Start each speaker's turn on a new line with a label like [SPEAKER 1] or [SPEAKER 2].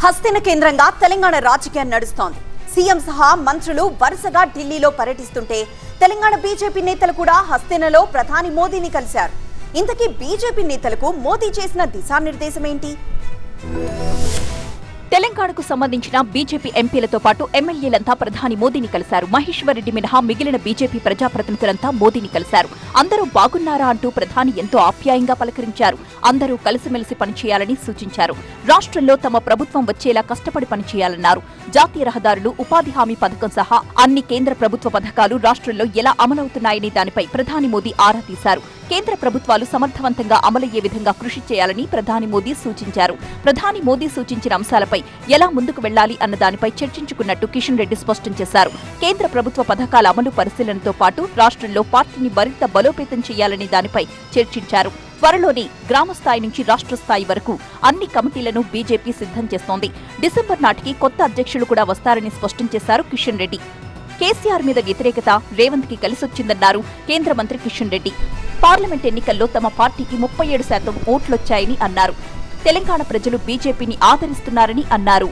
[SPEAKER 1] హస్తిన కేంద్రంగా తెలంగాణ రాజకీయం నడుస్తోంది. సీఎం సహా మంత్రులు వరుసగా ఢిల్లీలో పర్యటిస్తుంటే తెలంగాణ బీజేపీ నేతలు కూడా హస్తినలో ప్రధాని మోదీని కలిశారు. ఇంతకీ బీజేపీ నేతలకు మోదీ చేసిన దిశానిర్దేశం ఏంటి?
[SPEAKER 2] తెలంగాణకు సంబంధించిన బీజేపీ ఎంపీలతో పాటు ఎమ్మెల్యేలంతా ప్రధాని మోదీని కలిశారు. మహేశ్వర్ రెడ్డి మినహా మిగిలిన బీజేపీ ప్రజాప్రతినిధులంతా మోదీని కలిశారు. అందరూ బాగున్నారా అంటూ ప్రధాని ఎంతో ఆప్యాయంగా పలకరించారు. అందరూ కలిసిమెలిసి పనిచేయాలని సూచించారు. రాష్ట్రంలో తమ ప్రభుత్వం వచ్చేలా కష్టపడి పనిచేయాలన్నారు. జాతీయ రహదారులు, ఉపాధి హామీ పథకం సహా అన్ని కేంద్ర ప్రభుత్వ పథకాలు రాష్ట్రంలో ఎలా అమలవుతున్నాయనే దానిపై ప్రధాని మోదీ ఆరా తీశారు. కేంద్ర ప్రభుత్వాలు సమర్థవంతంగా అమలయ్యే విధంగా కృషి చేయాలని ప్రధాని మోదీ సూచించారు. ప్రధాని మోదీ సూచించిన అంశాలపై ఎలా ముందుకు వెళ్లాలి అన్న దానిపై చర్చించుకున్నట్టు కిషన్ రెడ్డి స్పష్టం చేశారు. కేంద్ర ప్రభుత్వ పథకాల అమలు పరిశీలనతో పాటు రాష్ట్రంలో పార్టీని మరింత బలోపేతం చేయాలనే దానిపై చర్చించారు. త్వరలోనే గ్రామ స్థాయి నుంచి రాష్ట్ర స్థాయి వరకు అన్ని కమిటీలను బీజేపీ సిద్ధం చేస్తోంది. డిసెంబర్ నాటికి కొత్త అధ్యక్షులు కూడా వస్తారని స్పష్టం చేశారు కిషన్ రెడ్డి. కేసీఆర్ మీద వ్యతిరేకత రేవంత్ కి కలిసొచ్చిందన్నారు కేంద్ర మంత్రి కిషన్ రెడ్డి. పార్లమెంట్ ఎన్నికల్లో తమ పార్టీకి 37% ఓట్లొచ్చాయని అన్నారు. తెలంగాణ ప్రజలు బీజేపీని ఆదరిస్తున్నారని అన్నారు.